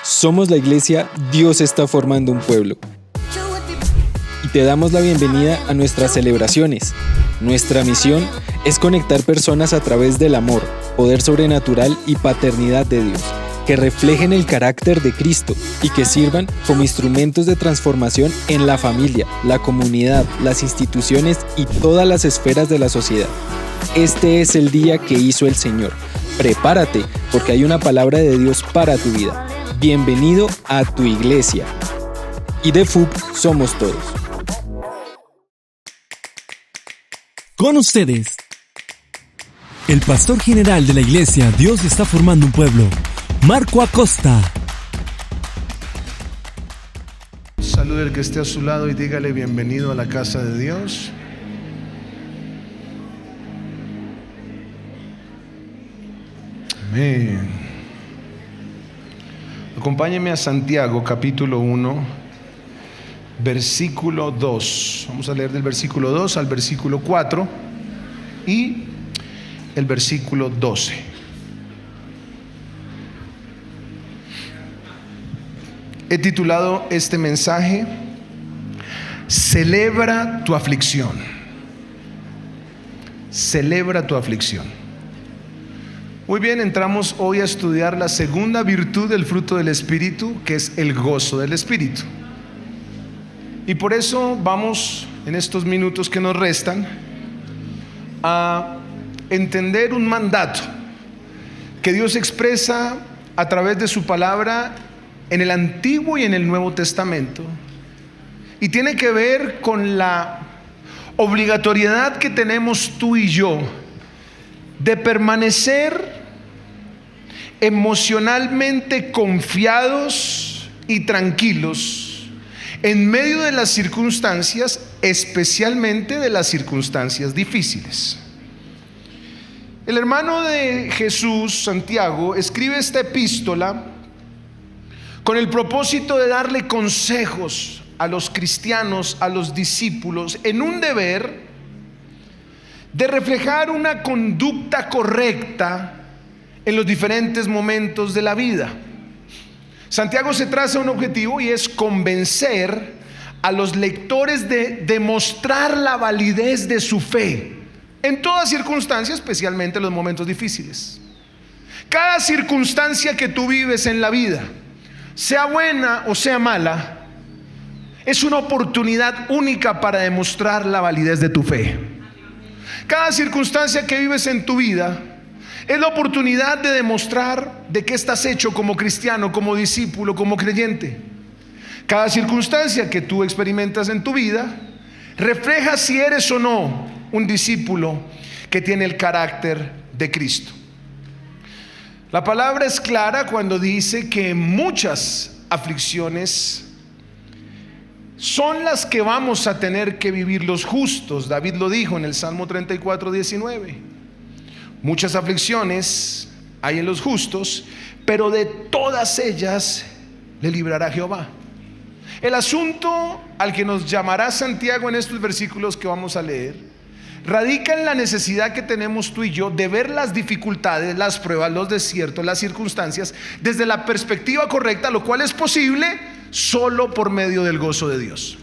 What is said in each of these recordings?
Somos la iglesia Dios está formando un pueblo. Y te damos la bienvenida a nuestras celebraciones. Nuestra misión es conectar personas a través del amor, poder sobrenatural y paternidad de Dios, que reflejen el carácter de Cristo y que sirvan como instrumentos de transformación en la familia, la comunidad, las instituciones y todas las esferas de la sociedad. Este es el día que hizo el Señor. Prepárate, porque hay una palabra de Dios para tu vida. Bienvenido a tu iglesia. Y de FUB somos todos. Con ustedes, el pastor general de la iglesia Dios está formando un pueblo, Marco Acosta. Salude al que esté a su lado y dígale bienvenido a la casa de Dios. Amén. Acompáñeme a Santiago capítulo 1, versículo 2. Vamos a leer del versículo 2 al versículo 4 y el versículo 12. He titulado este mensaje: Celebra tu aflicción. Celebra tu aflicción. Muy bien, entramos hoy a estudiar la segunda virtud del fruto del Espíritu, que es el gozo del Espíritu. Y por eso vamos, en estos minutos que nos restan, a entender un mandato que Dios expresa a través de su palabra en el Antiguo y en el Nuevo Testamento, y tiene que ver con la obligatoriedad que tenemos tú y yo de permanecer emocionalmente confiados y tranquilos en medio de las circunstancias, especialmente de las circunstancias difíciles. El hermano de Jesús, Santiago, escribe esta epístola con el propósito de darle consejos a los cristianos, a los discípulos, en un deber de reflejar una conducta correcta en los diferentes momentos de la vida. Santiago se traza un objetivo y es convencer a los lectores de demostrar la validez de su fe en toda circunstancia, especialmente en los momentos difíciles. Cada circunstancia que tú vives en la vida, sea buena o sea mala, es una oportunidad única para demostrar la validez de tu fe. Cada circunstancia que vives en tu vida es la oportunidad de demostrar de qué estás hecho como cristiano, como discípulo, como creyente. Cada circunstancia que tú experimentas en tu vida refleja si eres o no un discípulo que tiene el carácter de Cristo. La palabra es clara cuando dice que muchas aflicciones son las que vamos a tener que vivir los justos. David lo dijo en el Salmo 34, 19. Muchas aflicciones hay en los justos, pero de todas ellas le librará Jehová. El asunto al que nos llamará Santiago en estos versículos que vamos a leer radica en la necesidad que tenemos tú y yo de ver las dificultades, las pruebas, los desiertos, las circunstancias desde la perspectiva correcta, lo cual es posible solo por medio del gozo de Dios.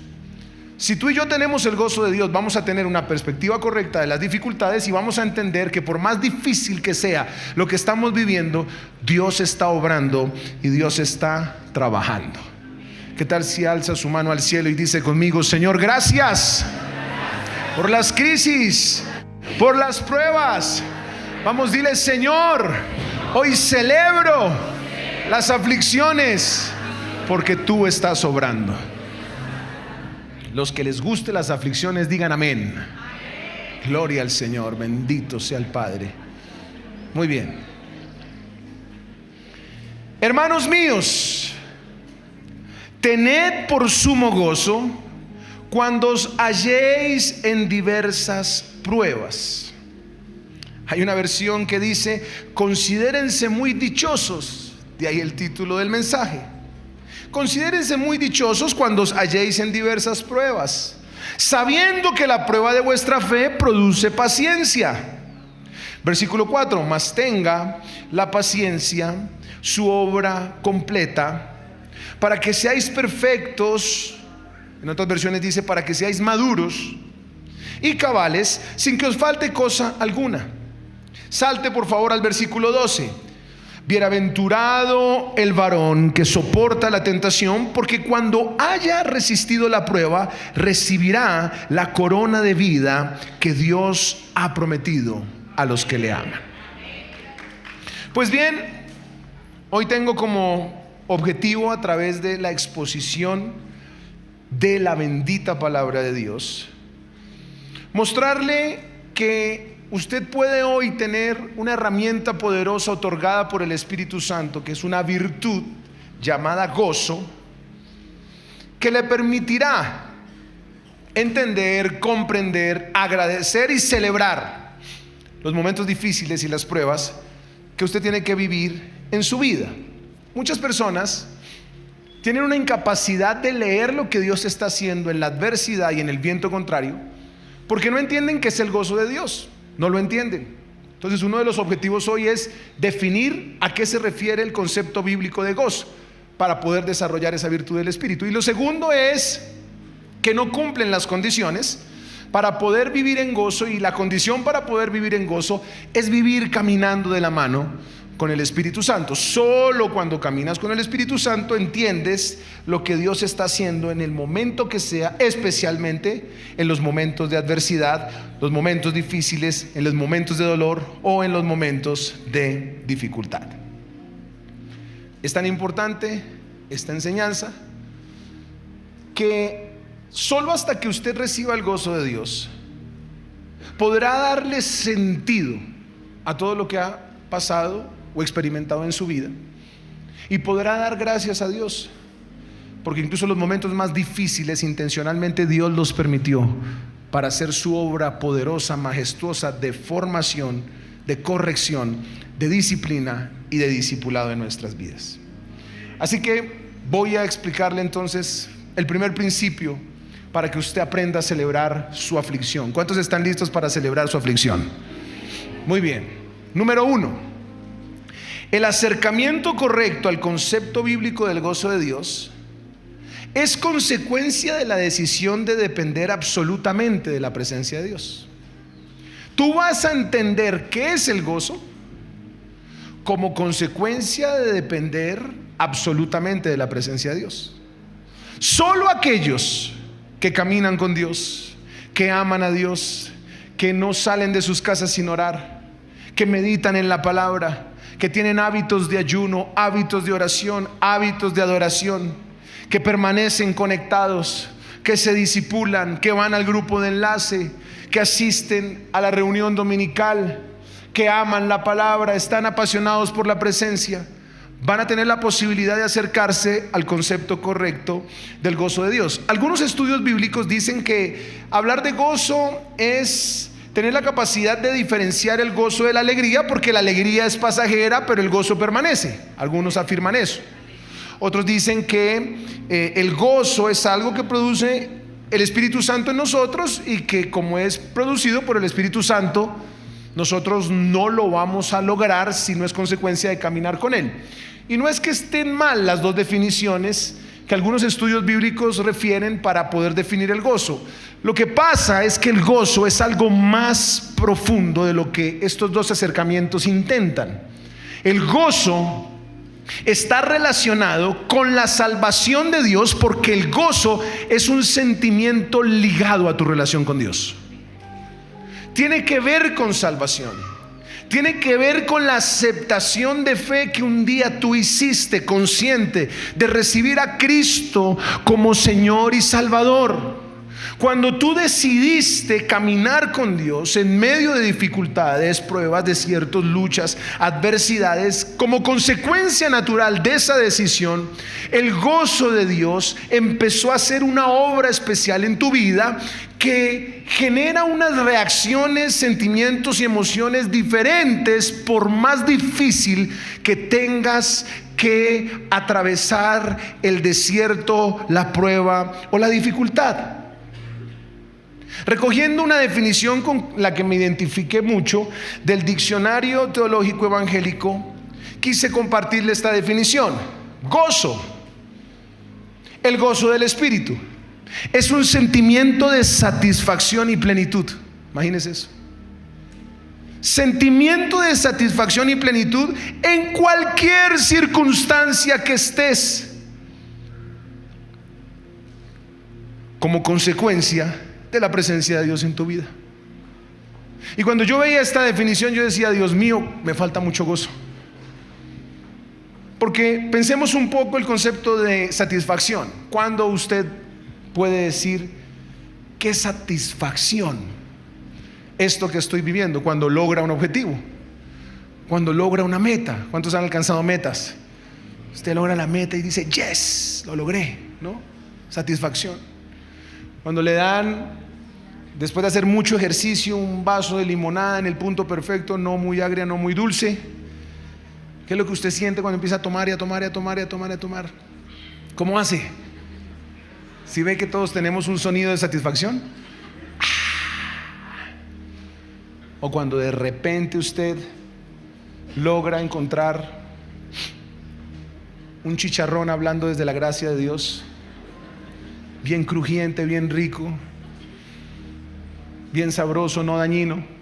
Si tú y yo tenemos el gozo de Dios, vamos a tener una perspectiva correcta de las dificultades y vamos a entender que por más difícil que sea lo que estamos viviendo, Dios está obrando y Dios está trabajando. ¿Qué tal si alza su mano al cielo y dice conmigo: Señor, gracias por las crisis, por las pruebas? Vamos, dile: Señor, hoy celebro las aflicciones porque tú estás obrando. Los que les guste las aflicciones digan amén. Gloria al Señor, bendito sea el Padre. Muy bien. Hermanos míos, tened por sumo gozo cuando os halléis en diversas pruebas. Hay una versión que dice: considérense muy dichosos. De ahí el título del mensaje. Considérense muy dichosos cuando os halléis en diversas pruebas, sabiendo que la prueba de vuestra fe produce paciencia. Versículo 4: mas tenga la paciencia su obra completa para que seáis perfectos, en otras versiones dice, para que seáis maduros y cabales, sin que os falte cosa alguna. Salte por favor al versículo 12. Bienaventurado el varón que soporta la tentación, porque cuando haya resistido la prueba, recibirá la corona de vida que Dios ha prometido a los que le aman. Pues bien, hoy tengo como objetivo, a través de la exposición de la bendita palabra de Dios, mostrarle que usted puede hoy tener una herramienta poderosa otorgada por el Espíritu Santo, que es una virtud llamada gozo, que le permitirá entender, comprender, agradecer y celebrar los momentos difíciles y las pruebas que usted tiene que vivir en su vida. Muchas personas tienen una incapacidad de leer lo que Dios está haciendo en la adversidad y en el viento contrario, porque no entienden qué es el gozo de Dios. No lo entienden. Entonces, uno de los objetivos hoy es definir a qué se refiere el concepto bíblico de gozo, para poder desarrollar esa virtud del Espíritu. Y lo segundo es que no cumplen las condiciones para poder vivir en gozo, y la condición para poder vivir en gozo es vivir caminando de la mano con el Espíritu Santo. Solo cuando caminas con el Espíritu Santo entiendes lo que Dios está haciendo en el momento que sea, especialmente en los momentos de adversidad, los momentos difíciles, en los momentos de dolor o en los momentos de dificultad. Es tan importante esta enseñanza que solo hasta que usted reciba el gozo de Dios podrá darle sentido a todo lo que ha pasado o experimentado en su vida, y podrá dar gracias a Dios, porque incluso los momentos más difíciles intencionalmente Dios los permitió para hacer su obra poderosa, majestuosa de formación, de corrección, de disciplina y de discipulado en nuestras vidas. Así que voy a explicarle entonces el primer principio para que usted aprenda a celebrar su aflicción. ¿Cuántos están listos para celebrar su aflicción? Muy bien. Número 1. El acercamiento correcto al concepto bíblico del gozo de Dios es consecuencia de la decisión de depender absolutamente de la presencia de Dios. Tú vas a entender qué es el gozo como consecuencia de depender absolutamente de la presencia de Dios. Solo aquellos que caminan con Dios, que aman a Dios, que no salen de sus casas sin orar, que meditan en la palabra, que tienen hábitos de ayuno, hábitos de oración, hábitos de adoración, que permanecen conectados, que se discipulan, que van al grupo de enlace, que asisten a la reunión dominical, que aman la palabra, están apasionados por la presencia, van a tener la posibilidad de acercarse al concepto correcto del gozo de Dios. Algunos estudios bíblicos dicen que hablar de gozo es tener la capacidad de diferenciar el gozo de la alegría, porque la alegría es pasajera, pero el gozo permanece. Algunos afirman eso. Otros dicen que el gozo es algo que produce el Espíritu Santo en nosotros, y que como es producido por el Espíritu Santo, nosotros no lo vamos a lograr si no es consecuencia de caminar con Él. Y no es que estén mal las dos definiciones que algunos estudios bíblicos refieren para poder definir el gozo. Lo que pasa es que el gozo es algo más profundo de lo que estos dos acercamientos intentan. El gozo está relacionado con la salvación de Dios, porque el gozo es un sentimiento ligado a tu relación con Dios. Tiene que ver con salvación. Tiene que ver con la aceptación de fe que un día tú hiciste, consciente de recibir a Cristo como Señor y Salvador. Cuando tú decidiste caminar con Dios en medio de dificultades, pruebas, desiertos, luchas, adversidades, como consecuencia natural de esa decisión, el gozo de Dios empezó a hacer una obra especial en tu vida que genera unas reacciones, sentimientos y emociones diferentes por más difícil que tengas que atravesar el desierto, la prueba o la dificultad. Recogiendo una definición con la que me identifiqué mucho del Diccionario Teológico Evangélico, quise compartirle esta definición. Gozo El gozo del Espíritu es un sentimiento de satisfacción y plenitud. Imagínense eso. Sentimiento de satisfacción y plenitud en cualquier circunstancia que estés, como consecuencia de la presencia de Dios en tu vida. Y cuando yo veía esta definición, yo decía: Dios mío, me falta mucho gozo. Porque pensemos un poco el concepto de satisfacción. ¿Cuándo usted puede decir qué satisfacción esto que estoy viviendo? Cuando logra un objetivo, cuando logra una meta. ¿Cuántos han alcanzado metas? Usted logra la meta y dice: yes, lo logré, ¿no? Satisfacción. Cuando le dan, después de hacer mucho ejercicio, un vaso de limonada en el punto perfecto, no muy agria, no muy dulce. ¿Qué es lo que usted siente cuando empieza a tomar y a tomar y a tomar y a tomar y a tomar? ¿Cómo hace? ¿Sí ve que todos tenemos un sonido de satisfacción? O cuando de repente usted logra encontrar un chicharrón, hablando desde la gracia de Dios, bien crujiente, bien rico, bien sabroso, no dañino,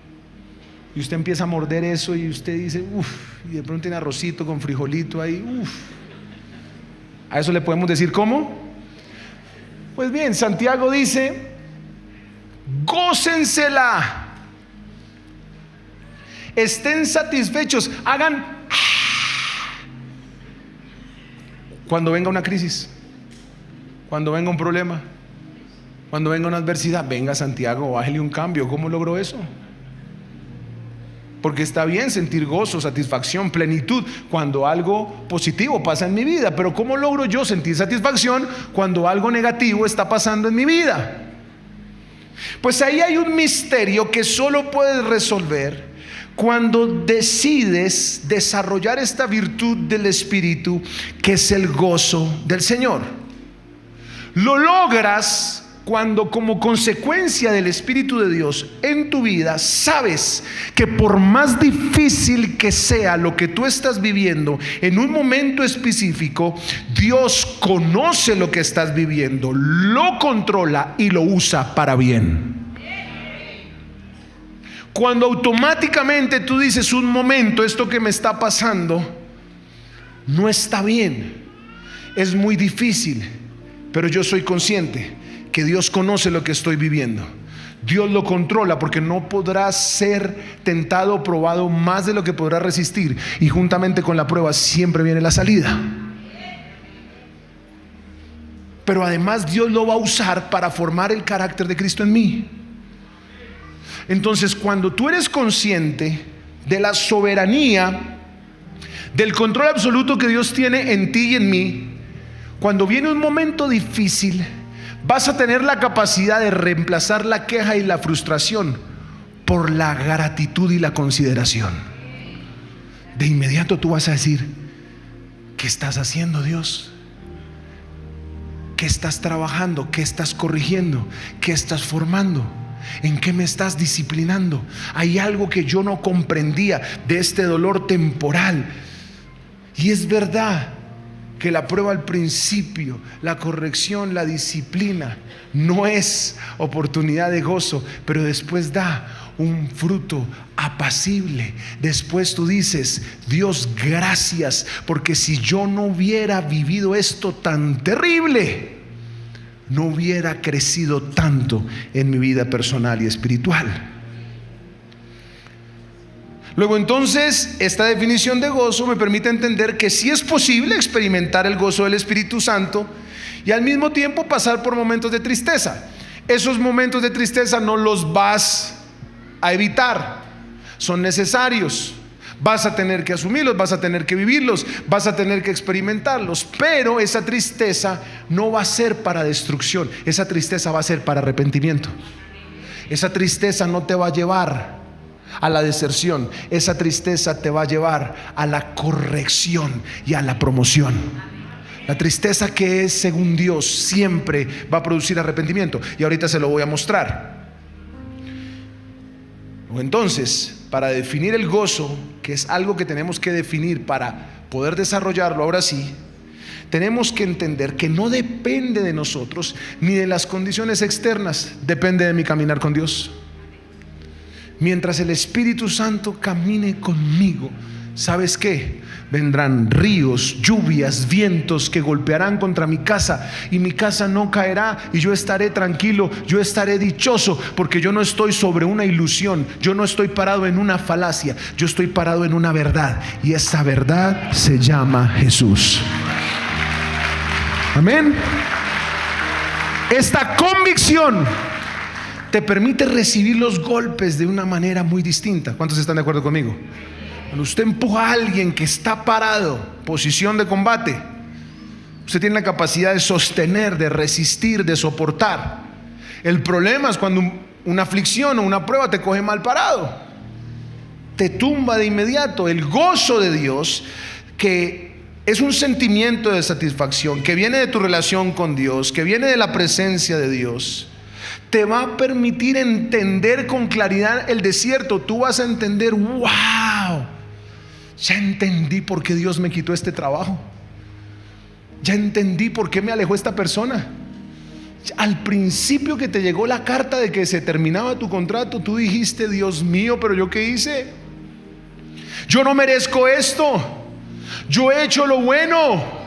y usted empieza a morder eso y usted dice: uff, y de pronto tiene arrocito con frijolito ahí, uff. A eso le podemos decir ¿cómo? Pues bien, Santiago dice: gócensela, estén satisfechos, hagan cuando venga una crisis, cuando venga un problema, cuando venga una adversidad. Venga, Santiago, bájele un cambio. ¿Cómo logró eso? Porque está bien sentir gozo, satisfacción, plenitud cuando algo positivo pasa en mi vida, pero ¿cómo logro yo sentir satisfacción cuando algo negativo está pasando en mi vida? Pues ahí hay un misterio que solo puedes resolver cuando decides desarrollar esta virtud del Espíritu, que es el gozo del Señor. Lo logras cuando, como consecuencia del Espíritu de Dios en tu vida, sabes que por más difícil que sea lo que tú estás viviendo en un momento específico, Dios conoce lo que estás viviendo, lo controla y lo usa para bien. Cuando automáticamente tú dices: un momento, esto que me está pasando no está bien, es muy difícil, pero yo soy consciente que Dios conoce lo que estoy viviendo, Dios lo controla, porque no podrás ser tentado o probado más de lo que podrás resistir, y juntamente con la prueba siempre viene la salida. Pero además Dios lo va a usar para formar el carácter de Cristo en mí. Entonces, cuando tú eres consciente de la soberanía, del control absoluto que Dios tiene en ti y en mí, cuando viene un momento difícil, vas a tener la capacidad de reemplazar la queja y la frustración por la gratitud y la consideración. De inmediato tú vas a decir: ¿qué estás haciendo, Dios? ¿Qué estás trabajando? ¿Qué estás corrigiendo? ¿Qué estás formando? ¿En qué me estás disciplinando? Hay algo que yo no comprendía de este dolor temporal. Y es verdad que la prueba al principio, la corrección, la disciplina, no es oportunidad de gozo, pero después da un fruto apacible. Después tú dices: Dios, gracias, porque si yo no hubiera vivido esto tan terrible, no hubiera crecido tanto en mi vida personal y espiritual. Luego, entonces, esta definición de gozo me permite entender que sí es posible experimentar el gozo del Espíritu Santo y al mismo tiempo pasar por momentos de tristeza. Esos momentos de tristeza no los vas a evitar, son necesarios. Vas a tener que asumirlos, vas a tener que vivirlos, vas a tener que experimentarlos, pero esa tristeza no va a ser para destrucción, esa tristeza va a ser para arrepentimiento. Esa tristeza no te va a llevar a la deserción, esa tristeza te va a llevar a la corrección y a la promoción. La tristeza, que es según Dios, siempre va a producir arrepentimiento, y ahorita se lo voy a mostrar. Entonces, para definir el gozo, que es algo que tenemos que definir para poder desarrollarlo ahora sí, tenemos que entender que no depende de nosotros ni de las condiciones externas, depende de mi caminar con Dios. Mientras el Espíritu Santo camine conmigo, ¿sabes qué? Vendrán ríos, lluvias, vientos que golpearán contra mi casa y mi casa no caerá y yo estaré tranquilo, yo estaré dichoso, porque yo no estoy sobre una ilusión, yo no estoy parado en una falacia, yo estoy parado en una verdad, y esa verdad se llama Jesús. Amén. Esta convicción te permite recibir los golpes de una manera muy distinta. ¿Cuántos están de acuerdo conmigo? Cuando usted empuja a alguien que está parado, posición de combate, usted tiene la capacidad de sostener, de resistir, de soportar. El problema es cuando una aflicción o una prueba te coge mal parado, te tumba de inmediato. El gozo de Dios, que es un sentimiento de satisfacción, que viene de tu relación con Dios, que viene de la presencia de Dios, te va a permitir entender con claridad el desierto. Tú vas a entender: wow, ya entendí por qué Dios me quitó este trabajo, ya entendí por qué me alejó esta persona. Al principio que te llegó la carta de que se terminaba tu contrato, tú dijiste: Dios mío, pero ¿yo qué hice? Yo no merezco esto, yo he hecho lo bueno.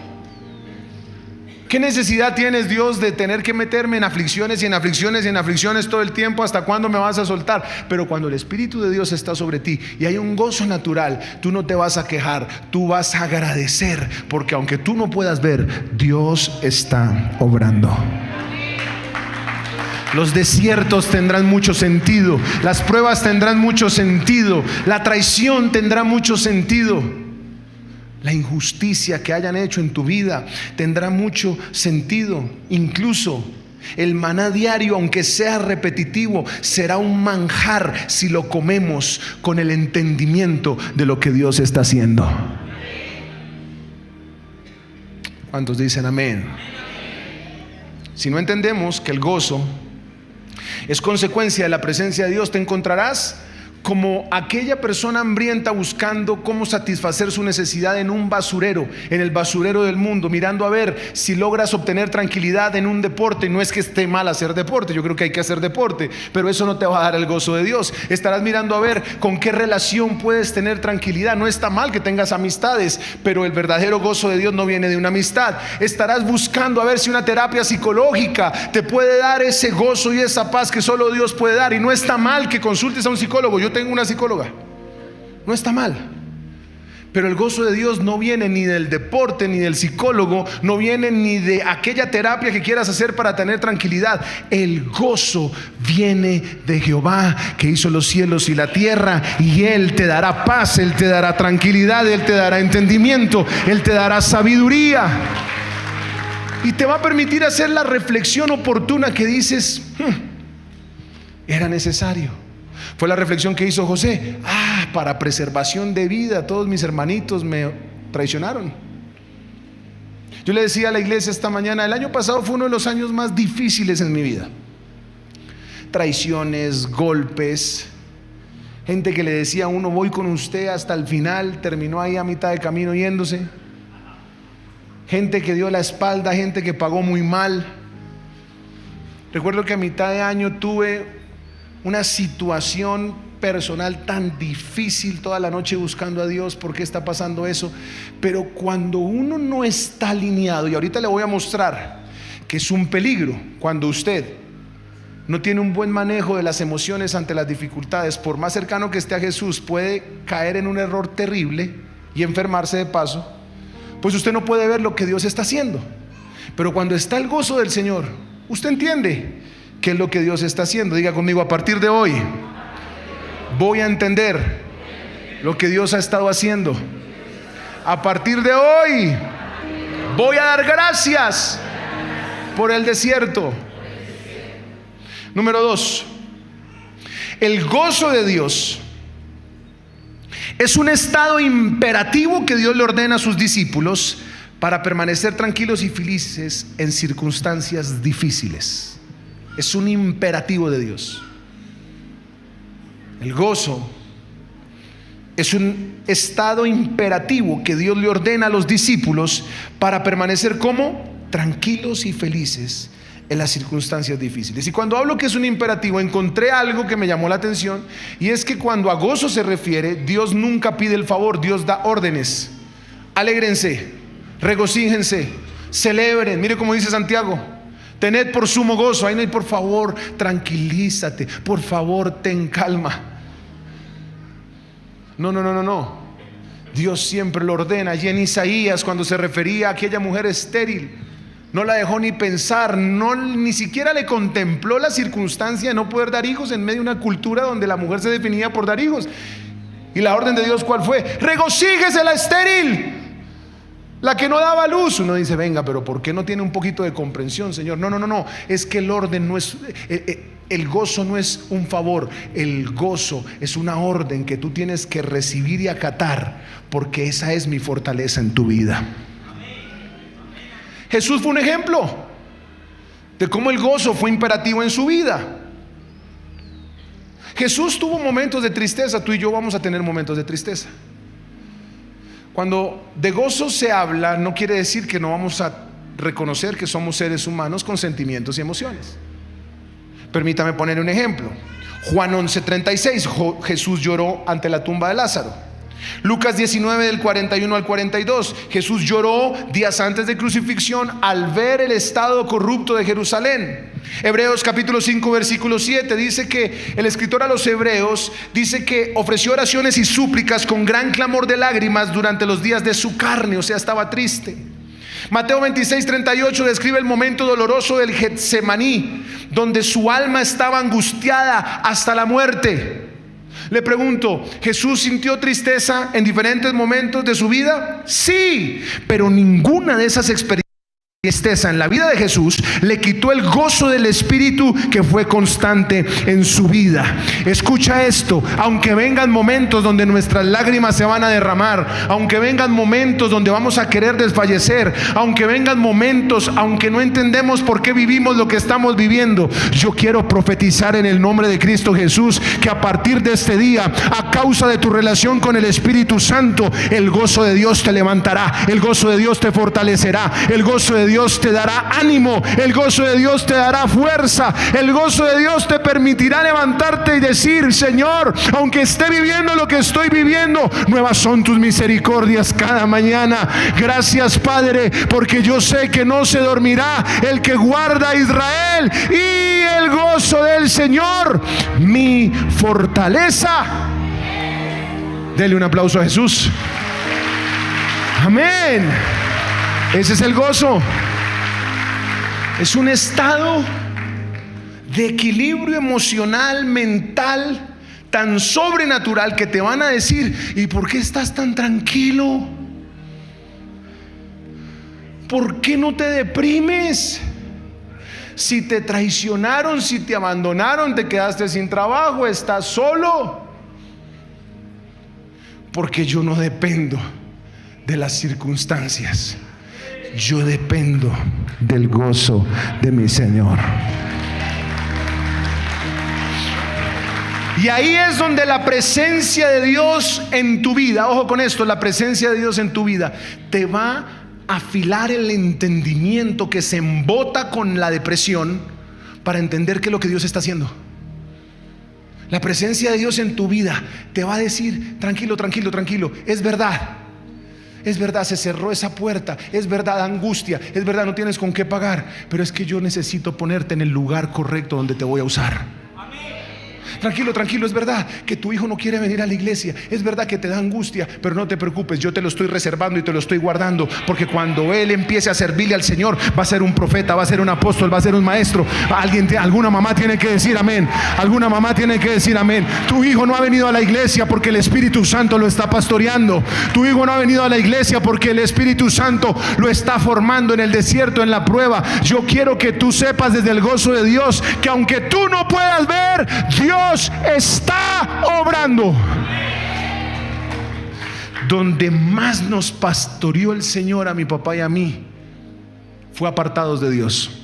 ¿Qué necesidad tienes, Dios, de tener que meterme en aflicciones y en aflicciones y en aflicciones todo el tiempo? ¿Hasta cuándo me vas a soltar? Pero cuando el Espíritu de Dios está sobre ti y hay un gozo natural, tú no te vas a quejar, tú vas a agradecer, porque aunque tú no puedas ver, Dios está obrando. Los desiertos tendrán mucho sentido, las pruebas tendrán mucho sentido, la traición tendrá mucho sentido. La injusticia que hayan hecho en tu vida tendrá mucho sentido. Incluso el maná diario, aunque sea repetitivo, será un manjar si lo comemos con el entendimiento de lo que Dios está haciendo. ¿Cuántos dicen amén? Si no entendemos que el gozo es consecuencia de la presencia de Dios, te encontrarás como aquella persona hambrienta buscando cómo satisfacer su necesidad en un basurero, en el basurero del mundo, mirando a ver si logras obtener tranquilidad en un deporte. Y no es que esté mal hacer deporte, yo creo que hay que hacer deporte, pero eso no te va a dar el gozo de Dios. Estarás mirando a ver con qué relación puedes tener tranquilidad. No está mal que tengas amistades, pero el verdadero gozo de Dios no viene de una amistad. Estarás buscando a ver si una terapia psicológica te puede dar ese gozo y esa paz que solo Dios puede dar. Y no está mal que consultes a un psicólogo. Yo tengo una psicóloga, no está mal, pero el gozo de Dios no viene ni del deporte ni del psicólogo, no viene ni de aquella terapia que quieras hacer para tener tranquilidad. El gozo viene de Jehová, que hizo los cielos y la tierra, y Él te dará paz, Él te dará tranquilidad, Él te dará entendimiento, Él te dará sabiduría y te va a permitir hacer la reflexión oportuna que dices: era necesario. Fue la reflexión que hizo José: para preservación de vida, todos mis hermanitos me traicionaron. Yo le decía a la iglesia esta mañana: el año pasado fue uno de los años más difíciles en mi vida. Traiciones, golpes, gente que le decía a uno: voy con usted hasta el final, terminó ahí a mitad de camino yéndose. Gente que dio la espalda, gente que pagó muy mal. Recuerdo que a mitad de año tuve una situación personal tan difícil, toda la noche buscando a Dios, ¿por qué está pasando eso? Pero cuando uno no está alineado, y ahorita le voy a mostrar que es un peligro, cuando usted no tiene un buen manejo de las emociones ante las dificultades, por más cercano que esté a Jesús, puede caer en un error terrible y enfermarse de paso, pues usted no puede ver lo que Dios está haciendo. Pero cuando está el gozo del Señor, usted entiende qué es lo que Dios está haciendo. Diga conmigo: a partir de hoy voy a entender lo que Dios ha estado haciendo. A partir de hoy voy a dar gracias por el desierto. Número 2, el gozo de Dios es un estado imperativo que Dios le ordena a sus discípulos para permanecer tranquilos y felices en circunstancias difíciles. Es un imperativo de Dios. El gozo Es un estado imperativo que Dios le ordena a los discípulos para permanecer como tranquilos y felices en las circunstancias difíciles. Y cuando hablo que es un imperativo, encontré algo que me llamó la atención, y es que cuando a gozo se refiere, Dios nunca pide el favor, Dios da órdenes. Alégrense, regocíjense, celebren. Mire cómo dice Santiago: tened por sumo gozo. Ahí no hay por favor, tranquilízate, por favor, ten calma. No. Dios siempre lo ordena. Allí en Isaías, cuando se refería a aquella mujer estéril, no la dejó ni pensar, ni siquiera le contempló la circunstancia de no poder dar hijos en medio de una cultura donde la mujer se definía por dar hijos. Y la orden de Dios, ¿cuál fue? Regocíjese la estéril, la que no daba luz. Uno dice: venga, pero ¿por qué no tiene un poquito de comprensión, Señor? No, es que el orden no es, el gozo no es un favor, el gozo es una orden que tú tienes que recibir y acatar, porque esa es mi fortaleza en tu vida. Jesús fue un ejemplo de cómo el gozo fue imperativo en su vida. Jesús tuvo momentos de tristeza. Tú y yo vamos a tener momentos de tristeza. Cuando de gozo se habla, no quiere decir que no vamos a reconocer que somos seres humanos con sentimientos y emociones. Permítame poner un ejemplo. Juan 11:36, Jesús lloró ante la tumba de Lázaro. Lucas 19 del 41 al 42, Jesús lloró días antes de crucifixión al ver el estado corrupto de Jerusalén. Hebreos capítulo 5 versículo 7 dice que el escritor a los hebreos dice que ofreció oraciones y súplicas con gran clamor de lágrimas durante los días de su carne, o sea, estaba triste. Mateo 26:38 describe el momento doloroso del Getsemaní, donde su alma estaba angustiada hasta la muerte. Le pregunto, ¿Jesús sintió tristeza en diferentes momentos de su vida? Sí, pero ninguna de esas experiencias tristeza en la vida de Jesús le quitó el gozo del Espíritu que fue constante en su vida. Escucha esto: aunque vengan momentos donde nuestras lágrimas se van a derramar, aunque vengan momentos donde vamos a querer desfallecer, aunque vengan momentos, aunque no entendemos por qué vivimos lo que estamos viviendo, yo quiero profetizar en el nombre de Cristo Jesús que a partir de este día, a causa de tu relación con el Espíritu Santo, el gozo de Dios te levantará, el gozo de Dios te fortalecerá, el gozo de Dios te dará ánimo, el gozo de Dios te dará fuerza, el gozo de Dios te permitirá levantarte y decir: Señor, aunque esté viviendo lo que estoy viviendo, nuevas son tus misericordias cada mañana. Gracias, Padre, porque yo sé que no se dormirá el que guarda a Israel, y el gozo del Señor mi fortaleza. Dele un aplauso a Jesús. Amén. Ese es el gozo. Es un estado de equilibrio emocional, mental, tan sobrenatural que te van a decir: ¿y por qué estás tan tranquilo? ¿Por qué no te deprimes? Si te traicionaron, si te abandonaron, te quedaste sin trabajo, estás solo. Porque yo no dependo de las circunstancias, yo dependo del gozo de mi Señor. Y ahí es donde la presencia de Dios en tu vida, ojo con esto, la presencia de Dios en tu vida te va a afilar el entendimiento que se embota con la depresión para entender qué es lo que Dios está haciendo. La presencia de Dios en tu vida te va a decir: tranquilo, tranquilo, tranquilo, es verdad, se cerró esa puerta, es verdad, angustia, es verdad, no tienes con qué pagar, pero es que yo necesito ponerte en el lugar correcto donde te voy a usar. Tranquilo, tranquilo, es verdad que tu hijo no quiere venir a la iglesia, es verdad que te da angustia, pero no te preocupes, yo te lo estoy reservando y te lo estoy guardando, porque cuando él empiece a servirle al Señor, va a ser un profeta, va a ser un apóstol, va a ser un maestro. Alguna mamá tiene que decir amén, alguna mamá tiene que decir amén. Tu hijo no ha venido a la iglesia porque el Espíritu Santo lo está pastoreando, tu hijo no ha venido a la iglesia porque el Espíritu Santo lo está formando en el desierto, en la prueba. Yo quiero que tú sepas desde el gozo de Dios que aunque tú no puedas ver, Dios está obrando. Donde más nos pastoreó el Señor a mi papá y a mí fue apartados de Dios.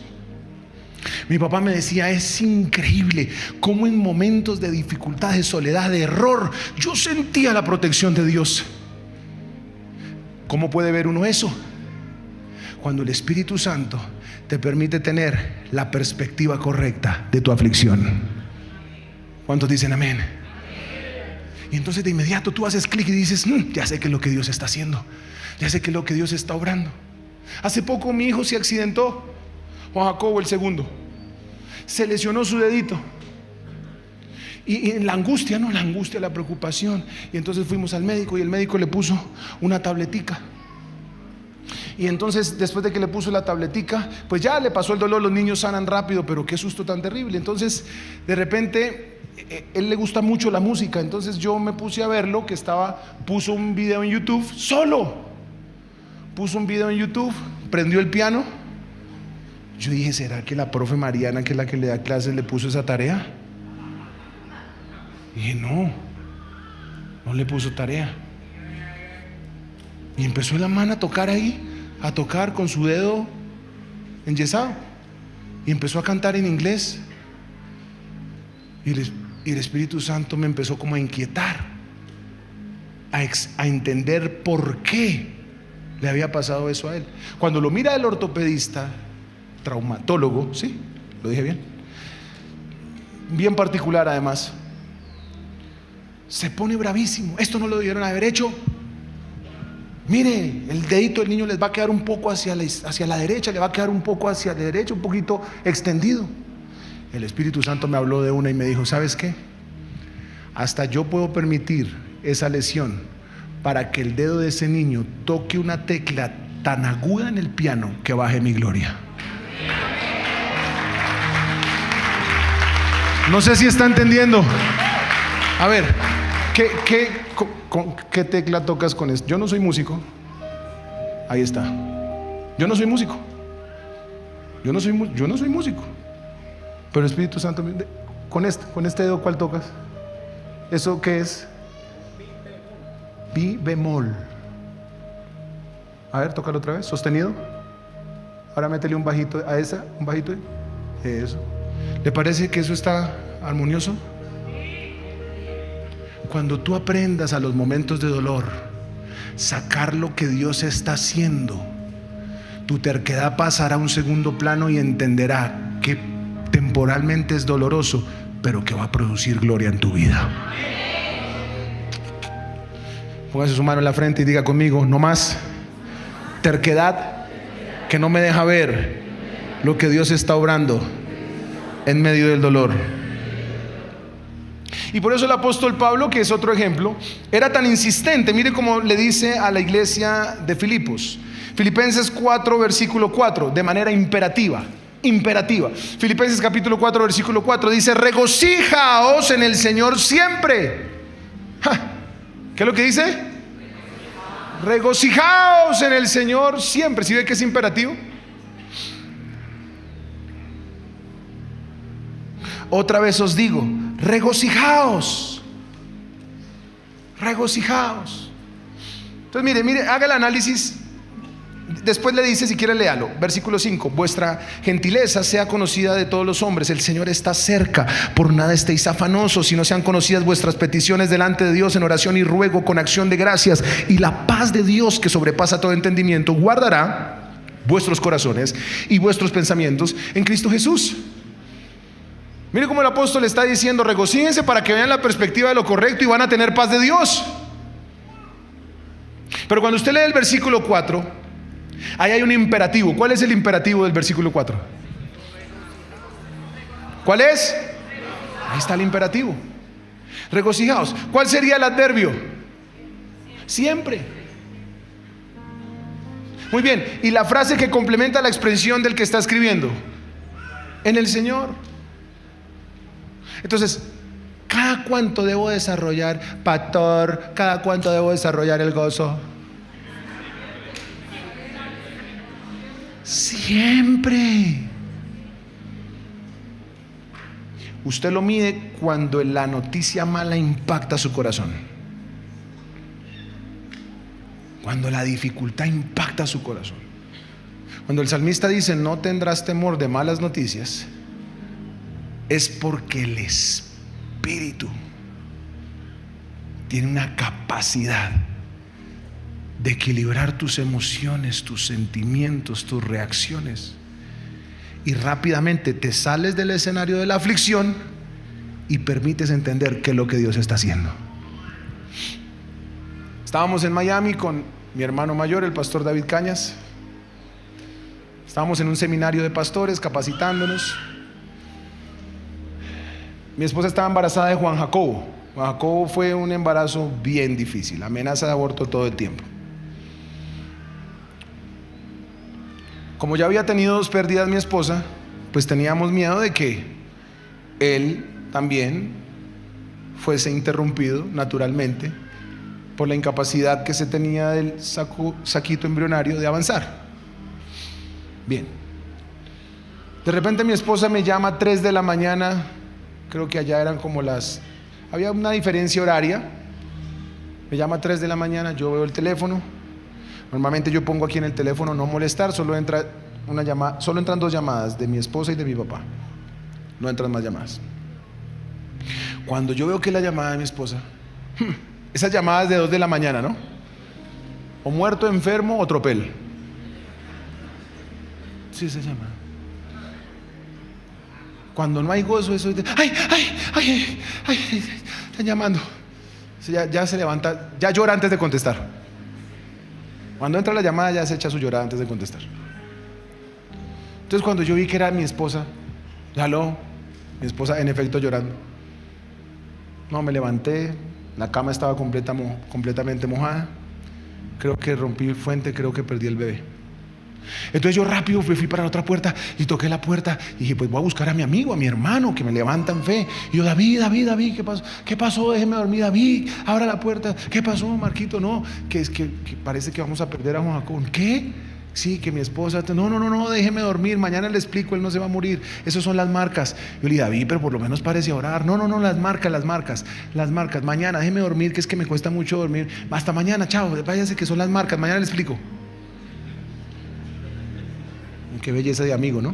Mi papá me decía, es increíble cómo en momentos de dificultad, de soledad, de error, yo sentía la protección de Dios. ¿Cómo puede ver uno eso? Cuando el Espíritu Santo te permite tener la perspectiva correcta de tu aflicción. ¿Cuántos dicen amén? Y entonces de inmediato tú haces clic y dices, ya sé qué es lo que Dios está haciendo, ya sé qué es lo que Dios está obrando. Hace poco mi hijo se accidentó, Juan Jacobo el segundo, se lesionó su dedito. Y la angustia, la preocupación. Y entonces fuimos al médico y el médico le puso una tabletica. Y entonces después de que le puso la tabletica, pues ya le pasó el dolor, los niños sanan rápido, pero qué susto tan terrible. Entonces de repente él le gusta mucho la música, entonces yo me puse a verlo, puso un video en YouTube, puso un video en YouTube, prendió el piano. Yo dije, ¿será que la profe Mariana, que es la que le da clases, le puso esa tarea? Y dije, no le puso tarea. Y empezó la mano a tocar ahí, a tocar con su dedo enyesado, y empezó a cantar en inglés. Y el Espíritu Santo me empezó como a inquietar, a entender por qué le había pasado eso a él. Cuando lo mira el ortopedista, traumatólogo, ¿sí? ¿Lo dije bien? Bien particular además. Se pone bravísimo. Esto no lo debieron haber hecho. Mire, el dedito del niño les va a quedar un poco hacia la derecha, le va a quedar un poco hacia la derecha, un poquito extendido. El Espíritu Santo me habló de una y me dijo, ¿sabes qué? Hasta yo puedo permitir esa lesión para que el dedo de ese niño toque una tecla tan aguda en el piano que baje mi gloria. No sé si está entendiendo. A ver, ¿qué tecla tocas con esto? Yo no soy músico. Ahí está. Yo no soy músico. Yo no soy músico. Pero el Espíritu Santo, con este dedo, ¿cuál tocas? ¿Eso qué es? Mi bemol. A ver, tócalo otra vez, sostenido. Ahora métele un bajito a esa, un bajito. Eso. ¿Le parece que eso está armonioso? Cuando tú aprendas a los momentos de dolor sacar lo que Dios está haciendo, tu terquedad pasará a un segundo plano y entenderá que temporalmente es doloroso, pero que va a producir gloria en tu vida. Póngase su mano en la frente y diga conmigo, no más terquedad que no me deja ver lo que Dios está obrando en medio del dolor. Y por eso el apóstol Pablo, que es otro ejemplo, era tan insistente. Mire cómo le dice a la iglesia de Filipos. Filipenses 4 versículo 4, de manera imperativa. Filipenses capítulo 4 versículo 4 dice, regocijaos en el Señor siempre. ¿Qué es lo que dice? Regocijaos en el Señor siempre. ¿Sí ve que es imperativo? Otra vez os digo, regocijaos. Entonces mire, haga el análisis. Después le dice, si quiere léalo, versículo 5, vuestra gentileza sea conocida de todos los hombres, el Señor está cerca, por nada estéis afanosos, sino sean conocidas vuestras peticiones delante de Dios en oración y ruego con acción de gracias, y la paz de Dios, que sobrepasa todo entendimiento, guardará vuestros corazones y vuestros pensamientos en Cristo Jesús. Mire cómo el apóstol está diciendo, regocíjense para que vean la perspectiva de lo correcto y van a tener paz de Dios. Pero cuando usted lee el versículo 4, ahí hay un imperativo. ¿Cuál es el imperativo del versículo 4? ¿Cuál es? Ahí está el imperativo. Regocijaos. ¿Cuál sería el adverbio? Siempre. Muy bien. ¿Y la frase que complementa la expresión del que está escribiendo? En el Señor. Entonces, ¿cada cuánto debo desarrollar, pastor? ¿Cada cuánto debo desarrollar el gozo? Siempre. Usted lo mide cuando la noticia mala impacta su corazón, cuando la dificultad impacta su corazón. Cuando el salmista dice, no tendrás temor de malas noticias, es porque el Espíritu tiene una capacidad de equilibrar tus emociones, tus sentimientos, tus reacciones, y rápidamente te sales del escenario de la aflicción y permites entender qué es lo que Dios está haciendo. Estábamos en Miami con mi hermano mayor, el pastor David Cañas. Estábamos en un seminario de pastores capacitándonos. Mi esposa estaba embarazada de Juan Jacobo. Juan Jacobo fue un embarazo bien difícil, amenaza de aborto todo el tiempo. Como ya había tenido 2 pérdidas mi esposa, pues teníamos miedo de que él también fuese interrumpido naturalmente por la incapacidad que se tenía del saquito embrionario de avanzar. Bien. De repente mi esposa me llama a 3 de la mañana, creo que allá eran como había una diferencia horaria. Me llama a 3 de la mañana, yo veo el teléfono. Normalmente yo pongo aquí en el teléfono no molestar, solo entran 2 llamadas de mi esposa y de mi papá. No entran más llamadas. Cuando yo veo que la llamada de mi esposa, esas llamadas de 2 de la mañana, ¿no? O muerto, enfermo o tropel. Sí, se llama. Cuando no hay gozo, eso es de ay, están llamando. Ya se levanta, ya llora antes de contestar. Cuando entra la llamada ya se echa su llorada antes de contestar. Entonces cuando yo vi que era mi esposa, mi esposa en efecto llorando, no, me levanté, la cama estaba completamente mojada, creo que rompí fuente, creo que perdí el bebé. Entonces yo rápido fui para la otra puerta y toqué la puerta y dije, pues voy a buscar a mi amigo, a mi hermano que me levanta en fe. Y yo, David, ¿qué pasó? Déjeme dormir, David, abra la puerta. ¿Qué pasó, Marquito? No, que parece que vamos a perder a Juan Jacobo. ¿Qué? Sí, que mi esposa, no, déjeme dormir, mañana le explico, él no se va a morir. Esas son las marcas. Yo le dije, David, pero por lo menos párese a orar. No, las marcas. Mañana, déjeme dormir, que es que me cuesta mucho dormir. Hasta mañana, chao, váyase que son las marcas, mañana le explico. Qué belleza de amigo, ¿no?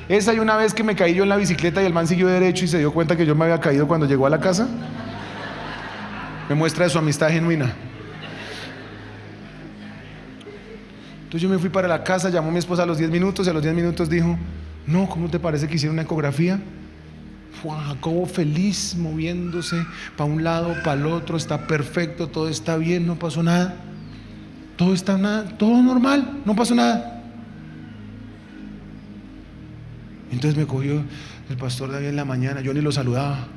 Esa y una vez que me caí yo en la bicicleta y el man siguió derecho y se dio cuenta que yo me había caído cuando llegó a la casa, me muestra de su amistad genuina. Entonces yo me fui para la casa, llamó a mi esposa a los 10 minutos y a los 10 minutos dijo, no, ¿cómo te parece que hicieron una ecografía? Juan Jacobo feliz, moviéndose para un lado, para el otro, está perfecto, todo está bien, no pasó nada. Todo normal, no pasó nada. Entonces me cogió el pastor David en la mañana, yo ni lo saludaba.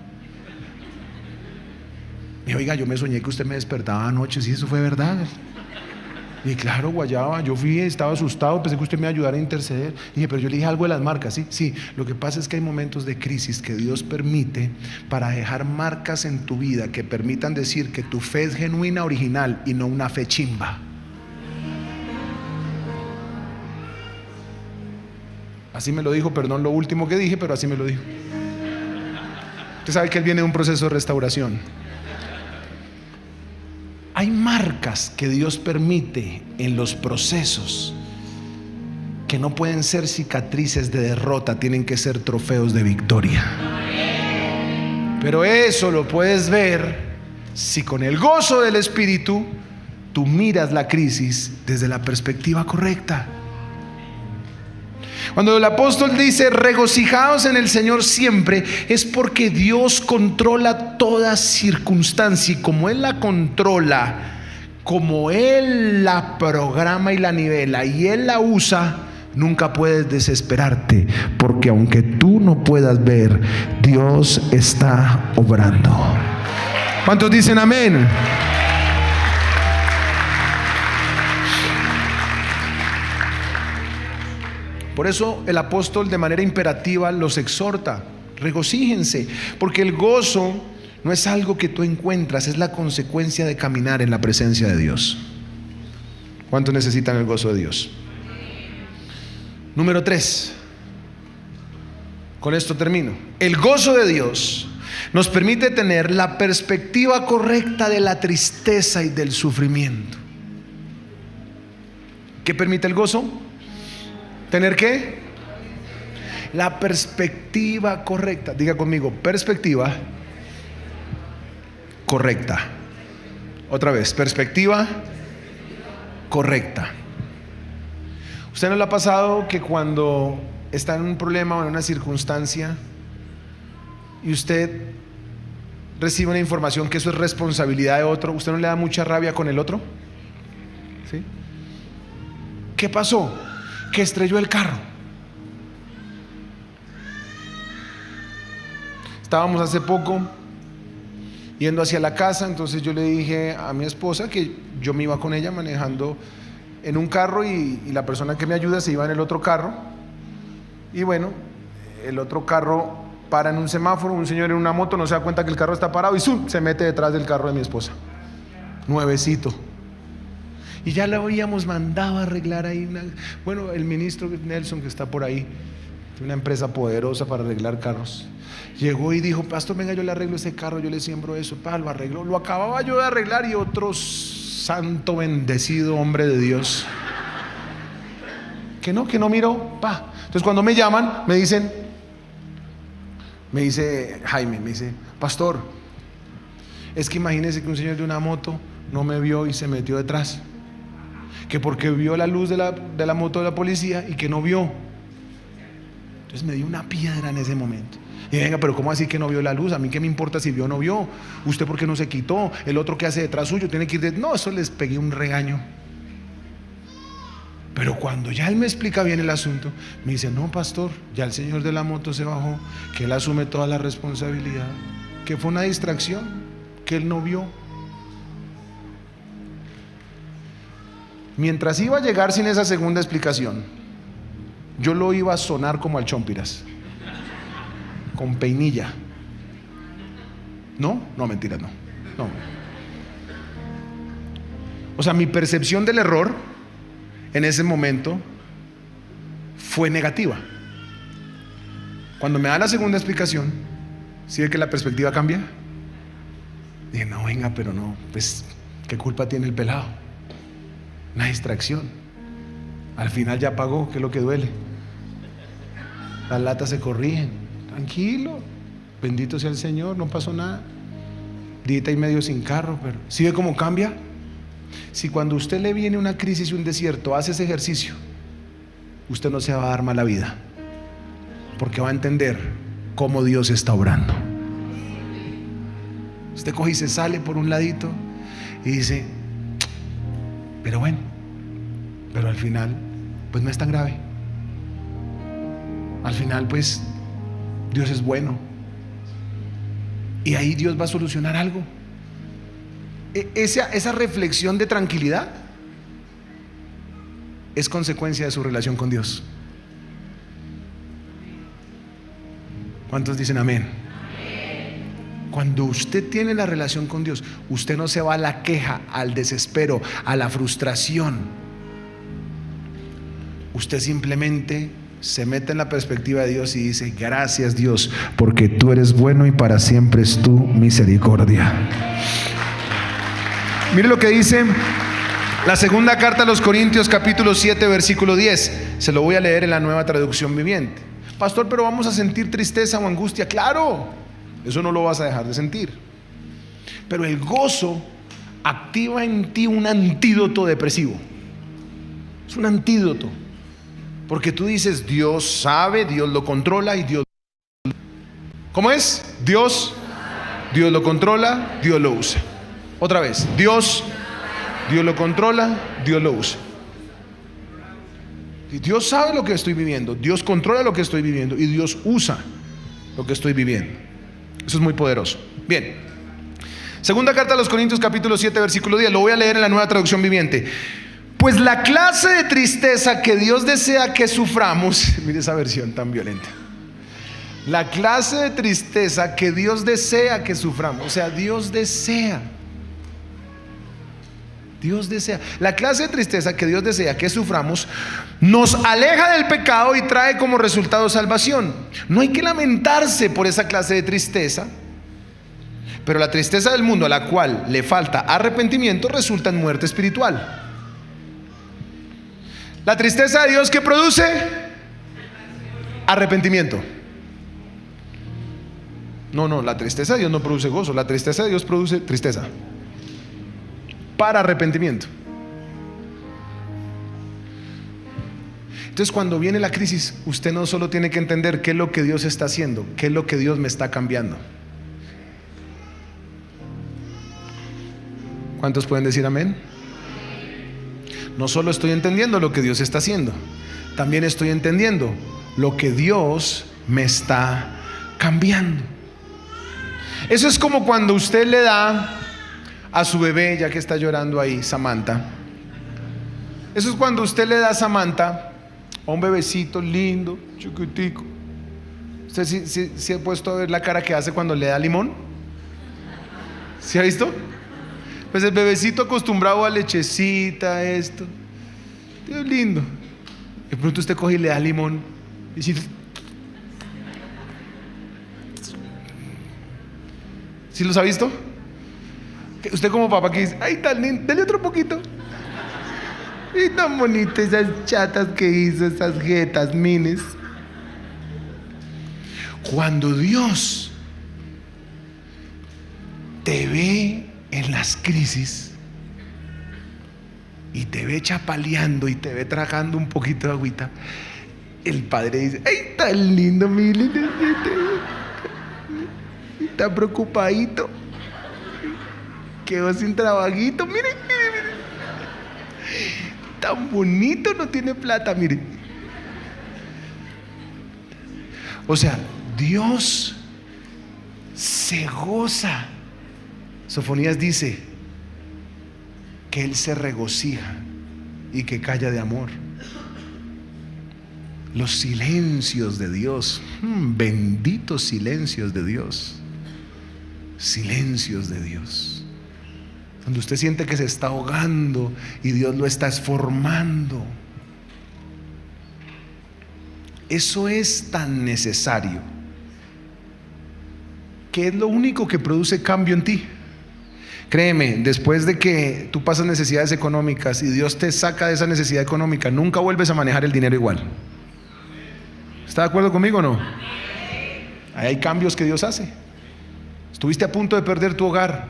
Me dijo, oiga, yo me soñé que usted me despertaba anoche, sí, eso fue verdad. Y claro, guayaba, yo estaba asustado, pensé que usted me iba a ayudar a interceder. Y dije, pero yo le dije algo de las marcas, sí, lo que pasa es que hay momentos de crisis que Dios permite para dejar marcas en tu vida que permitan decir que tu fe es genuina, original y no una fe chimba. Así me lo dijo, perdón lo último que dije, pero así me lo dijo. Usted sabe que él viene de un proceso de restauración. Hay marcas que Dios permite en los procesos que no pueden ser cicatrices de derrota, tienen que ser trofeos de victoria. Pero eso lo puedes ver si con el gozo del Espíritu tú miras la crisis desde la perspectiva correcta. Cuando el apóstol dice regocijaos en el Señor siempre, es porque Dios controla toda circunstancia, y como Él la controla, como Él la programa y la nivela y Él la usa, nunca puedes desesperarte, porque aunque tú no puedas ver, Dios está obrando. ¿Cuántos dicen amén? Por eso el apóstol de manera imperativa los exhorta, regocíjense, porque el gozo no es algo que tú encuentras, es la consecuencia de caminar en la presencia de Dios. ¿Cuántos necesitan el gozo de Dios? Número 3. Con esto termino. El gozo de Dios nos permite tener la perspectiva correcta de la tristeza y del sufrimiento. ¿Qué permite el gozo? ¿Tener qué? La perspectiva correcta. Diga conmigo, perspectiva correcta. Otra vez, perspectiva correcta. ¿Usted no le ha pasado que cuando está en un problema o en una circunstancia y usted recibe una información que eso es responsabilidad de otro, usted no le da mucha rabia con el otro? ¿Sí? ¿Qué pasó? Que estrelló el carro. Estábamos hace poco yendo hacia la casa, entonces yo le dije a mi esposa que yo me iba con ella manejando en un carro y la persona que me ayuda se iba en el otro carro. Y bueno, el otro carro para en un semáforo, un señor en una moto no se da cuenta que el carro está parado y ¡zum!, se mete detrás del carro de mi esposa, nuevecito. Y ya lo habíamos mandado a arreglar ahí bueno, el ministro Nelson, que está por ahí, de una empresa poderosa para arreglar carros, llegó y dijo: pastor, venga, yo le arreglo ese carro, yo le siembro eso. Lo arregló, lo acababa yo de arreglar y otro santo bendecido hombre de Dios que no miró. Entonces cuando me llaman me dice Jaime, me dice: pastor, es que imagínese que un señor de una moto no me vio y se metió detrás, que porque vio la luz de la moto de la policía y que no vio. Entonces me dio una piedra en ese momento. Y venga, pero ¿cómo así que no vio la luz? A mí qué me importa si vio o no vio. ¿Usted por qué no se quitó? El otro que hace detrás suyo tiene que ir no, eso les pegué un regaño. Pero cuando ya él me explica bien el asunto, me dice: no, pastor, ya el señor de la moto se bajó, que él asume toda la responsabilidad, que fue una distracción, que él no vio. Mientras iba a llegar sin esa segunda explicación, yo lo iba a sonar como al Chompiras, con peinilla. No, mentiras, no. O sea, mi percepción del error en ese momento fue negativa. Cuando me da la segunda explicación, ¿sí ve que la perspectiva cambia? Dije: no, venga, pero no, pues, ¿qué culpa tiene el pelado? Una distracción. Al final ya pagó, que es lo que duele. Las latas se corrigen. Tranquilo, bendito sea el Señor, no pasó nada. Dita y medio sin carro, pero ¿sí ve cómo cambia? Si cuando a usted le viene una crisis y un desierto, hace ese ejercicio, usted no se va a dar mala vida, porque va a entender cómo Dios está obrando. Usted coge y se sale por un ladito y dice: pero bueno, pero al final pues no es tan grave. Al final pues Dios es bueno y ahí Dios va a solucionar algo. Esa reflexión de tranquilidad es consecuencia de su relación con Dios. ¿Cuántos dicen amén? Cuando usted tiene la relación con Dios, usted no se va a la queja, al desespero, a la frustración. Usted simplemente se mete en la perspectiva de Dios y dice: gracias, Dios, porque tú eres bueno y para siempre es tu misericordia. Mire lo que dice la segunda carta a los Corintios, capítulo 7, versículo 10. Se lo voy a leer en la Nueva Traducción Viviente. Pastor, pero vamos a sentir tristeza o angustia. Claro, eso no lo vas a dejar de sentir. Pero el gozo activa en ti un antídoto depresivo. Es un antídoto. Porque tú dices: Dios sabe, Dios lo controla y Dios... ¿Cómo es? Dios lo controla, Dios lo usa. Otra vez, Dios lo controla, Dios lo usa. Y Dios sabe lo que estoy viviendo, Dios controla lo que estoy viviendo y Dios usa lo que estoy viviendo. Eso es muy poderoso. Bien, segunda carta a los Corintios, capítulo 7, versículo 10. Lo voy a leer en la Nueva Traducción Viviente. Pues la clase de tristeza que Dios desea que suframos, mire esa versión tan violenta. La clase de tristeza que Dios desea que suframos, o sea, Dios desea. La clase de tristeza que Dios desea que suframos nos aleja del pecado y trae como resultado salvación. No hay que lamentarse por esa clase de tristeza, pero la tristeza del mundo a la cual le falta arrepentimiento resulta en muerte espiritual. La tristeza de Dios, ¿qué produce? Arrepentimiento. No, la tristeza de Dios no produce gozo, la tristeza de Dios produce tristeza. Para arrepentimiento. Entonces, cuando viene la crisis, usted no solo tiene que entender qué es lo que Dios está haciendo, qué es lo que Dios me está cambiando. ¿Cuántos pueden decir amén? No solo estoy entendiendo lo que Dios está haciendo, también estoy entendiendo lo que Dios me está cambiando. Eso es como cuando usted le da a su bebé, ya que está llorando ahí, Samantha. Eso es cuando usted le da a Samantha, a un bebecito lindo, chiquitico. ¿Usted sí ha puesto a ver la cara que hace cuando le da limón? ¿Sí ha visto? Pues el bebecito acostumbrado a lechecita, esto, es lindo. De pronto usted coge y le da limón y dice, ¿sí los ha visto? Usted como papá que dice, ay, tan lindo, dale otro poquito. Y tan bonitas esas chatas que hizo, esas jetas, mines. Cuando Dios te ve en las crisis y te ve chapaleando y te ve tragando un poquito de agüita, el Padre dice, ay, tan lindo, mire, está preocupadito, quedó sin trabajito, mire, tan bonito, no tiene plata, mire. O sea, Dios se goza. Sofonías dice que Él se regocija y que calla de amor. Los silencios de Dios, benditos silencios de Dios. Silencios de Dios. Cuando usted siente que se está ahogando y Dios lo está formando. Eso es tan necesario, que es lo único que produce cambio en ti. Créeme, después de que tú pasas necesidades económicas y Dios te saca de esa necesidad económica, nunca vuelves a manejar el dinero igual. ¿Está de acuerdo conmigo o no? Ahí hay cambios que Dios hace. Estuviste a punto de perder tu hogar.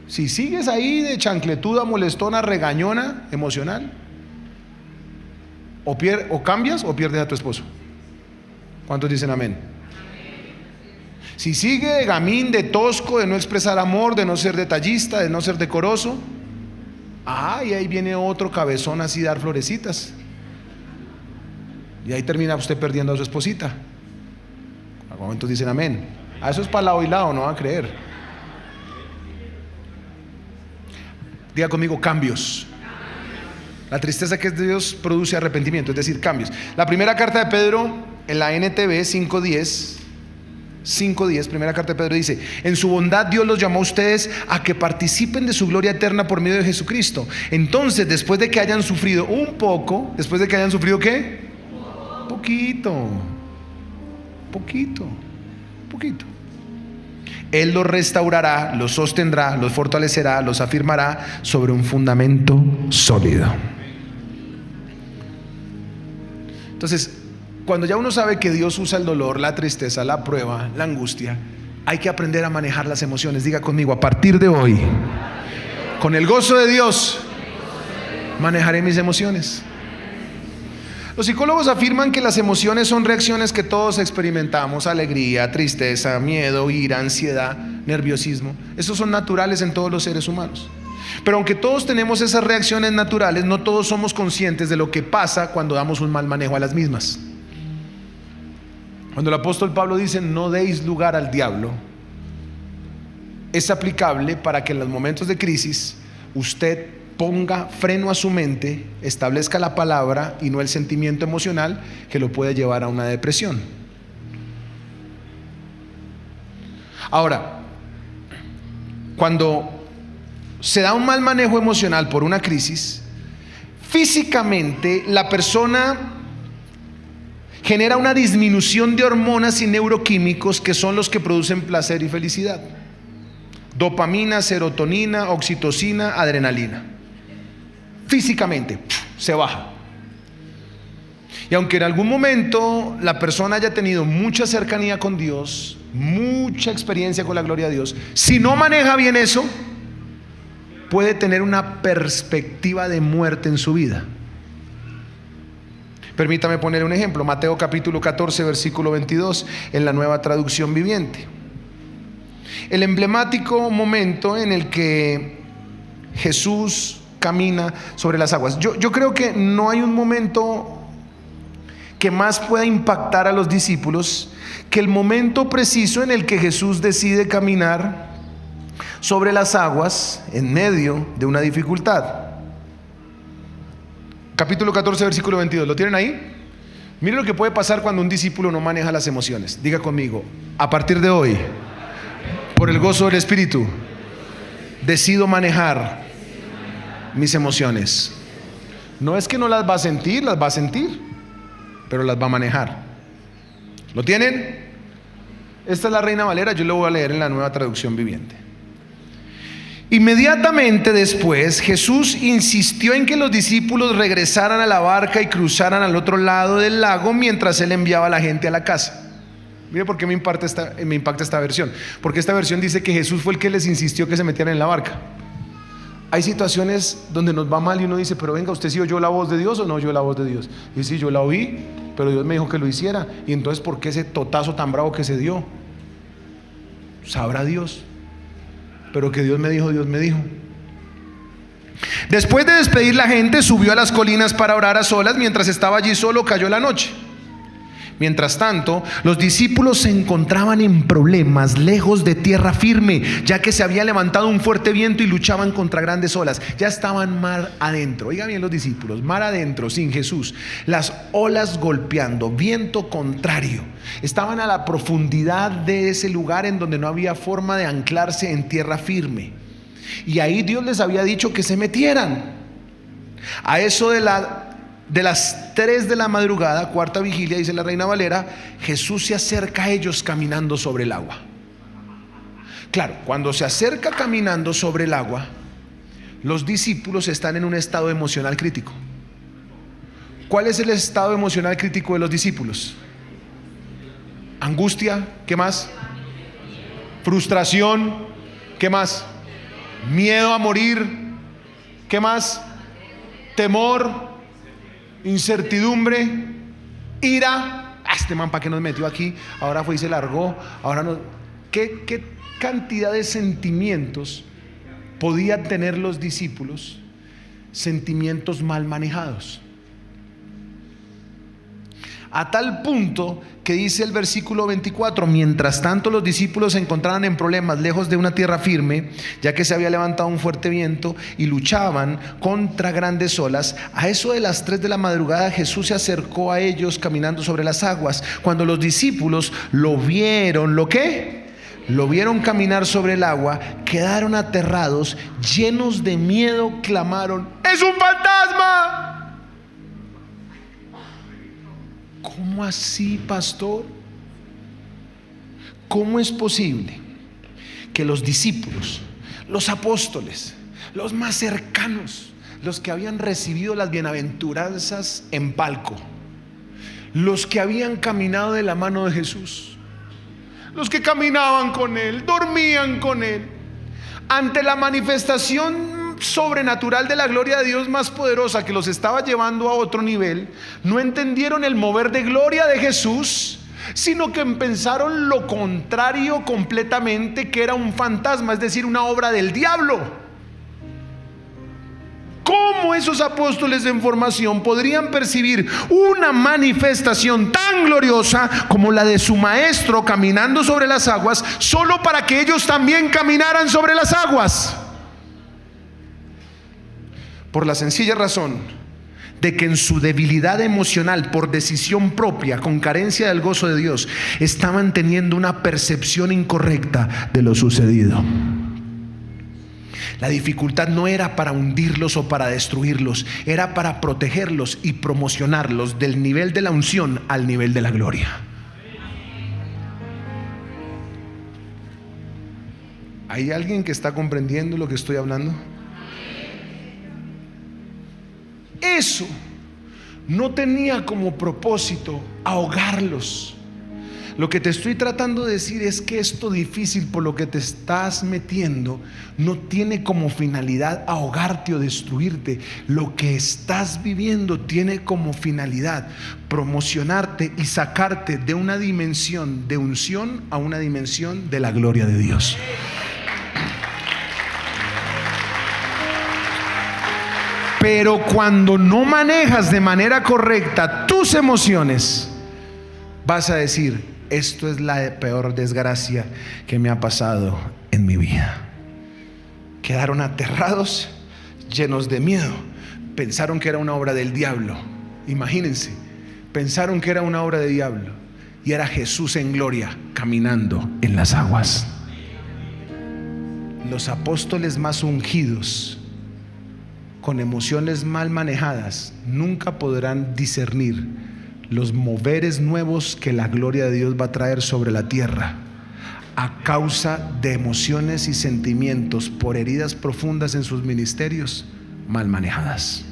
Si sigues ahí de chancletuda, molestona, regañona, emocional, o cambias o pierdes a tu esposo. ¿Cuántos dicen amén? Si sigue de gamín, de tosco, de no expresar amor, de no ser detallista, de no ser decoroso, y ahí viene otro cabezón así dar florecitas, y ahí termina usted perdiendo a su esposita. A momentos dicen amén. A eso es para lado y lado, no van a creer. Diga conmigo, cambios. La tristeza que es de Dios produce arrepentimiento, es decir, cambios. La primera carta de Pedro en la NTV 5:10, primera carta de Pedro dice: en su bondad Dios los llamó a ustedes a que participen de su gloria eterna por medio de Jesucristo. Entonces, después de que hayan sufrido un poco, ¿después de que hayan sufrido qué? Poquito. Él los restaurará, los sostendrá, los fortalecerá, los afirmará sobre un fundamento sólido. Entonces, cuando ya uno sabe que Dios usa el dolor, la tristeza, la prueba, la angustia, hay que aprender a manejar las emociones. Diga conmigo, a partir de hoy, con el gozo de Dios, manejaré mis emociones. Los psicólogos afirman que las emociones son reacciones que todos experimentamos: alegría, tristeza, miedo, ira, ansiedad, nerviosismo. Esos son naturales en todos los seres humanos. Pero aunque todos tenemos esas reacciones naturales, no todos somos conscientes de lo que pasa cuando damos un mal manejo a las mismas. Cuando el apóstol Pablo dice no deis lugar al diablo, es aplicable para que en los momentos de crisis usted ponga freno a su mente, establezca la palabra y no el sentimiento emocional que lo puede llevar a una depresión. Ahora, cuando se da un mal manejo emocional por una crisis, físicamente la persona genera una disminución de hormonas y neuroquímicos que son los que producen placer y felicidad: dopamina, serotonina, oxitocina, adrenalina. Físicamente se baja. Y aunque en algún momento la persona haya tenido mucha cercanía con Dios, mucha experiencia con la gloria de Dios, si no maneja bien eso, puede tener una perspectiva de muerte en su vida. Permítame poner un ejemplo. Mateo capítulo 14, versículo 22, en la Nueva Traducción Viviente. El emblemático momento en el que Jesús camina sobre las aguas. Yo creo que no hay un momento que más pueda impactar a los discípulos que el momento preciso en el que Jesús decide caminar sobre las aguas en medio de una dificultad. Capítulo 14, versículo 22, ¿lo tienen ahí? Mire lo que puede pasar cuando un discípulo no maneja las emociones. Diga conmigo: a partir de hoy, por el gozo del Espíritu, decido manejar mis emociones. No es que no las va a sentir, las va a sentir, pero las va a manejar. ¿Lo tienen? Esta es la Reina Valera, yo lo voy a leer en la Nueva Traducción Viviente. Inmediatamente después, Jesús insistió en que los discípulos regresaran a la barca y cruzaran al otro lado del lago mientras él enviaba a la gente a la casa. Mire por qué me impacta esta versión. Porque esta versión dice que Jesús fue el que les insistió que se metieran en la barca. Hay situaciones donde nos va mal y uno dice: pero venga, ¿usted sí oyó la voz de Dios o no oyó la voz de Dios? Y sí, yo la oí, pero Dios me dijo que lo hiciera. Y entonces, ¿por qué ese totazo tan bravo que se dio? Sabrá Dios. Pero que Dios me dijo, Dios me dijo. Después de despedir la gente, subió a las colinas para orar a solas. Mientras estaba allí solo, cayó la noche. Mientras tanto, los discípulos se encontraban en problemas, lejos de tierra firme, ya que se había levantado un fuerte viento y luchaban contra grandes olas. Ya estaban mar adentro. Oigan bien los discípulos, mar adentro, sin Jesús. Las olas golpeando, viento contrario. Estaban a la profundidad de ese lugar en donde no había forma de anclarse en tierra firme. Y ahí Dios les había dicho que se metieran. A eso de las 3 de la madrugada, cuarta vigilia, dice la Reina Valera, Jesús se acerca a ellos caminando sobre el agua. Claro, cuando se acerca caminando sobre el agua, los discípulos están en un estado emocional crítico. ¿Cuál es el estado emocional crítico de los discípulos? Angustia, ¿qué más? Frustración, ¿qué más? Miedo a morir, ¿qué más? Temor, incertidumbre, ira. Este man, ¿para qué nos metió aquí? Ahora fue y se largó. Ahora no. ¿Qué cantidad de sentimientos podían tener los discípulos? Sentimientos mal manejados. A tal punto que dice el versículo 24: mientras tanto los discípulos se encontraban en problemas lejos de una tierra firme, ya que se había levantado un fuerte viento y luchaban contra grandes olas. A eso de las 3 de la madrugada Jesús se acercó a ellos caminando sobre las aguas. Cuando los discípulos lo vieron, ¿lo qué? Lo vieron caminar sobre el agua, quedaron aterrados, llenos de miedo, clamaron: ¡es un fantasma! ¿Cómo así, pastor? ¿Cómo es posible que los discípulos, los apóstoles, los más cercanos, los que habían recibido las bienaventuranzas en palco, los que habían caminado de la mano de Jesús, los que caminaban con Él, dormían con Él, ante la manifestación sobrenatural de la gloria de Dios más poderosa que los estaba llevando a otro nivel, no entendieron el mover de gloria de Jesús, sino que pensaron lo contrario completamente, que era un fantasma, es decir, una obra del diablo? ¿Cómo esos apóstoles en formación podrían percibir una manifestación tan gloriosa como la de su maestro caminando sobre las aguas, solo para que ellos también caminaran sobre las aguas? Por la sencilla razón de que en su debilidad emocional, por decisión propia, con carencia del gozo de Dios, estaban teniendo una percepción incorrecta de lo sucedido. La dificultad no era para hundirlos o para destruirlos, era para protegerlos y promocionarlos del nivel de la unción al nivel de la gloria. ¿Hay alguien que está comprendiendo lo que estoy hablando? Eso no tenía como propósito ahogarlos. Lo que te estoy tratando de decir es que esto difícil por lo que te estás metiendo no tiene como finalidad ahogarte o destruirte. Lo que estás viviendo tiene como finalidad promocionarte y sacarte de una dimensión de unción a una dimensión de la gloria de Dios. Pero cuando no manejas de manera correcta tus emociones, vas a decir: esto es la peor desgracia que me ha pasado en mi vida. Quedaron aterrados, llenos de miedo. Pensaron que era una obra del diablo. Imagínense, pensaron que era una obra del diablo y era Jesús en gloria caminando en las aguas. Los apóstoles más ungidos, con emociones mal manejadas, nunca podrán discernir los moveres nuevos que la gloria de Dios va a traer sobre la tierra, a causa de emociones y sentimientos por heridas profundas en sus ministerios mal manejadas.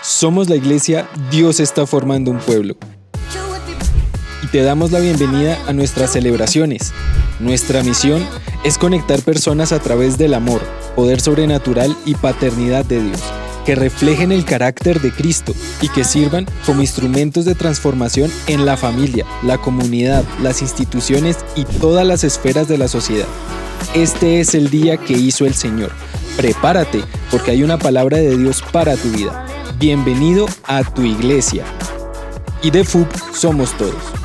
Somos la iglesia Dios está formando un pueblo. Y te damos la bienvenida a nuestras celebraciones. Nuestra misión es conectar personas a través del amor, poder sobrenatural y paternidad de Dios, que reflejen el carácter de Cristo y que sirvan como instrumentos de transformación en la familia, la comunidad, las instituciones y todas las esferas de la sociedad. Este es el día que hizo el Señor. Prepárate, porque hay una palabra de Dios para tu vida. Bienvenido a tu iglesia. Y de FUB somos todos.